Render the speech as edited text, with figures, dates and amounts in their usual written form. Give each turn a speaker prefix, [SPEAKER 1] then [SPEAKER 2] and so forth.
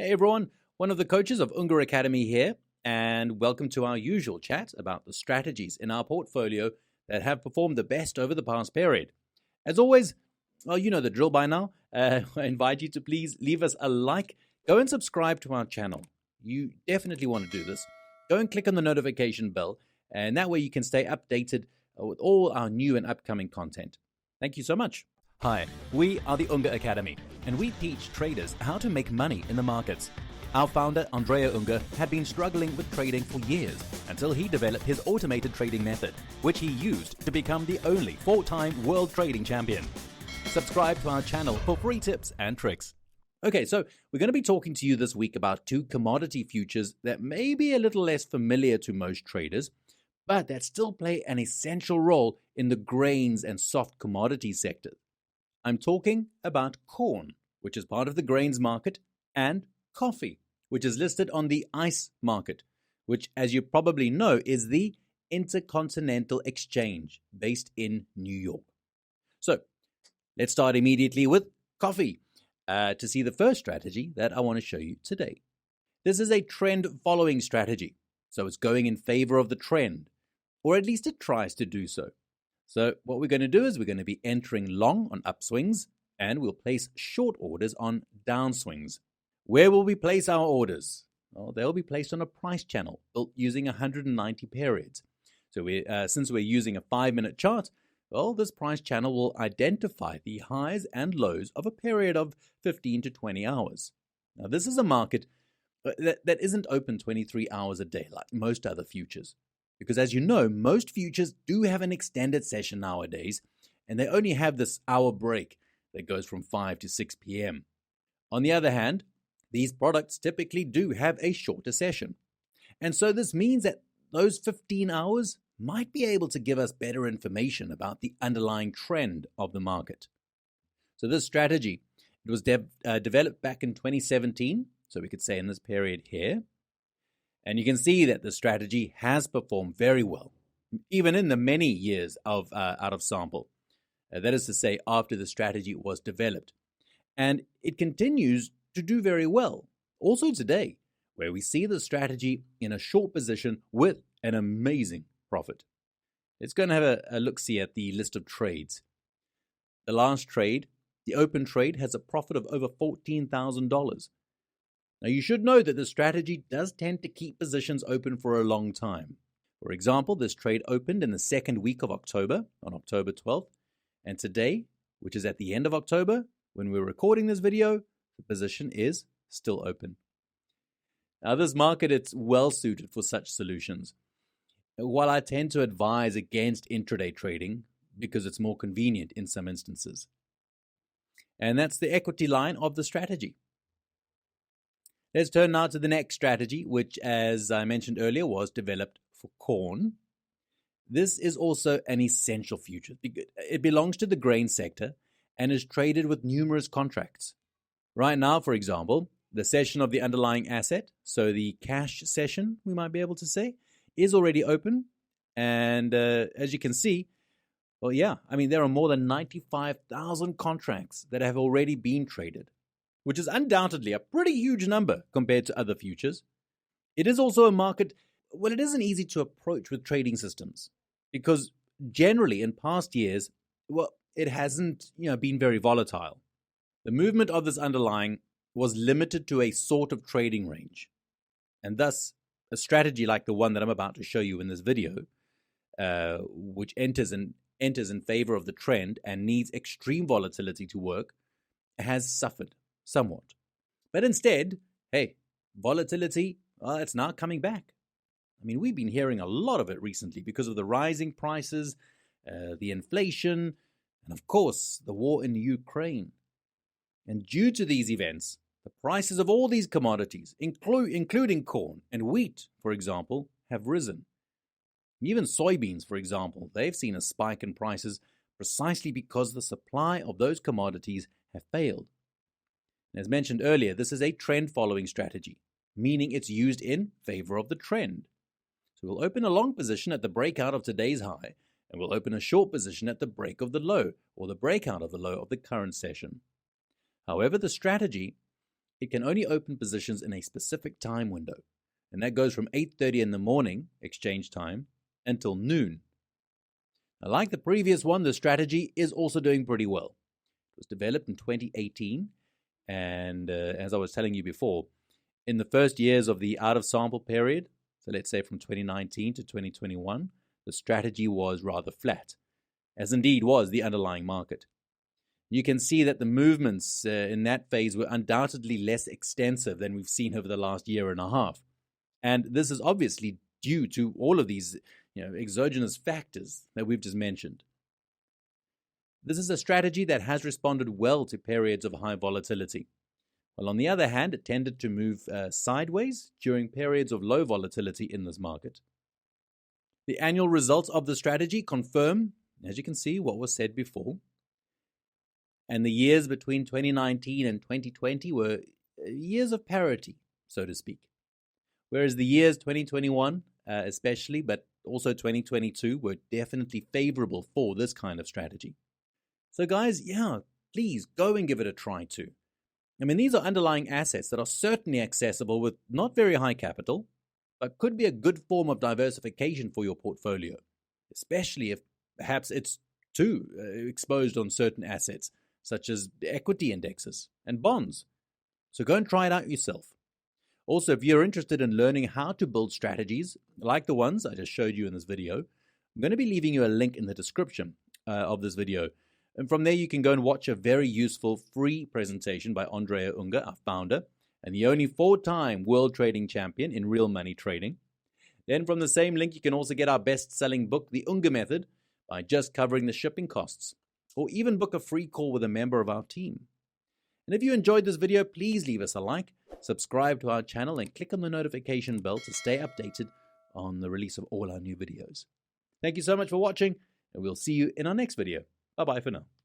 [SPEAKER 1] Hey everyone, one of the coaches of Unger Academy here, and welcome to our usual chat about the strategies in our portfolio that have performed the best over the past period. As always, well, you know the drill by now. I invite you to please leave us a like, go and subscribe to our channel. You definitely want to do this. Go and click on the notification bell, and that way you can stay updated with all our new and upcoming content. Thank you so much. Hi, we are the Unger Academy, and we teach traders how to make money in the markets. Our founder, Andrea Unger, had been struggling with trading for years until he developed his automated trading method, which he used to become the only 4-time world trading champion. Subscribe to our channel for free tips and tricks. Okay, so we're going to be talking to you this week about two commodity futures that may be a little less familiar to most traders, but that still play an essential role in the grains and soft commodity sector. I'm talking about corn, which is part of the grains market, and coffee, which is listed on the ICE market, which, as you probably know, is the Intercontinental Exchange based in New York. So let's start immediately with coffee to see the first strategy that I want to show you today. This is a trend-following strategy, so it's going in favor of the trend, or at least it tries to do so. So what we're going to do is we're going to be entering long on upswings, and we'll place short orders on downswings. Where will we place our orders? Well, they'll be placed on a price channel built using 190 periods. So since we're using a 5-minute chart, well, this price channel will identify the highs and lows of a period of 15 to 20 hours. Now, this is a market that isn't open 23 hours a day like most other futures. Because as you know, most futures do have an extended session nowadays, and they only have this hour break that goes from 5 to 6 p.m. On the other hand, these products typically do have a shorter session. And so this means that those 15 hours might be able to give us better information about the underlying trend of the market. So this strategy, it was developed back in 2017, so we could say in this period here. And you can see that the strategy has performed very well, even in the many years out of sample. That is to say, after the strategy was developed. And it continues to do very well, also today, where we see the strategy in a short position with an amazing profit. Let's go and have a look-see at the list of trades. The last trade, the open trade, has a profit of over $14,000. Now, you should know that the strategy does tend to keep positions open for a long time. For example, this trade opened in the second week of October, on October 12th, and today, which is at the end of October, when we're recording this video, the position is still open. Now, this market, it's well suited for such solutions. While I tend to advise against intraday trading because it's more convenient in some instances. And that's the equity line of the strategy. Let's turn now to the next strategy, which, as I mentioned earlier, was developed for corn. This is also an essential future. It belongs to the grain sector and is traded with numerous contracts. Right now, for example, the session of the underlying asset, so the cash session, we might be able to say, is already open. And as you can see, well, there are more than 95,000 contracts that have already been traded, which is undoubtedly a pretty huge number compared to other futures. It is also a market, well, it isn't easy to approach with trading systems because generally in past years, well, it hasn't, been very volatile. The movement of this underlying was limited to a sort of trading range. And thus, a strategy like the one that I'm about to show you in this video, which enters in favor of the trend and needs extreme volatility to work, has suffered somewhat. But instead, volatility, it's now coming back. We've been hearing a lot of it recently because of the rising prices, the inflation, and of course, the war in Ukraine. And due to these events, the prices of all these commodities, including corn and wheat, for example, have risen. Even soybeans, for example, they've seen a spike in prices precisely because the supply of those commodities have failed. As mentioned earlier, this is a trend-following strategy, meaning it's used in favor of the trend. So we'll open a long position at the breakout of today's high, and we'll open a short position at the break of the low, or the breakout of the low of the current session. However, the strategy it can only open positions in a specific time window, and that goes from 8:30 in the morning, exchange time, until noon. Now, like the previous one, the strategy is also doing pretty well. It was developed in 2018, and as I was telling you before, in the first years of the out-of-sample period, so let's say from 2019 to 2021, the strategy was rather flat, as indeed was the underlying market. You can see that the movements in that phase were undoubtedly less extensive than we've seen over the last year and a half. And this is obviously due to all of these exogenous factors that we've just mentioned. This is a strategy that has responded well to periods of high volatility. While on the other hand, it tended to move sideways during periods of low volatility in this market. The annual results of the strategy confirm, as you can see, what was said before. And the years between 2019 and 2020 were years of parity, so to speak. Whereas the years 2021 especially, but also 2022 were definitely favorable for this kind of strategy. So guys, please go and give it a try too. I mean, these are underlying assets that are certainly accessible with not very high capital, but could be a good form of diversification for your portfolio, especially if perhaps it's too exposed on certain assets, such as equity indexes and bonds. So go and try it out yourself. Also, if you're interested in learning how to build strategies like the ones I just showed you in this video, I'm going to be leaving you a link in the description of this video. And from there, you can go and watch a very useful free presentation by Andrea Unger, our founder, and the only 4-time world trading champion in real money trading. Then from the same link, you can also get our best-selling book, The Unger Method, by just covering the shipping costs, or even book a free call with a member of our team. And if you enjoyed this video, please leave us a like, subscribe to our channel, and click on the notification bell to stay updated on the release of all our new videos. Thank you so much for watching, and we'll see you in our next video. Bye-bye for now.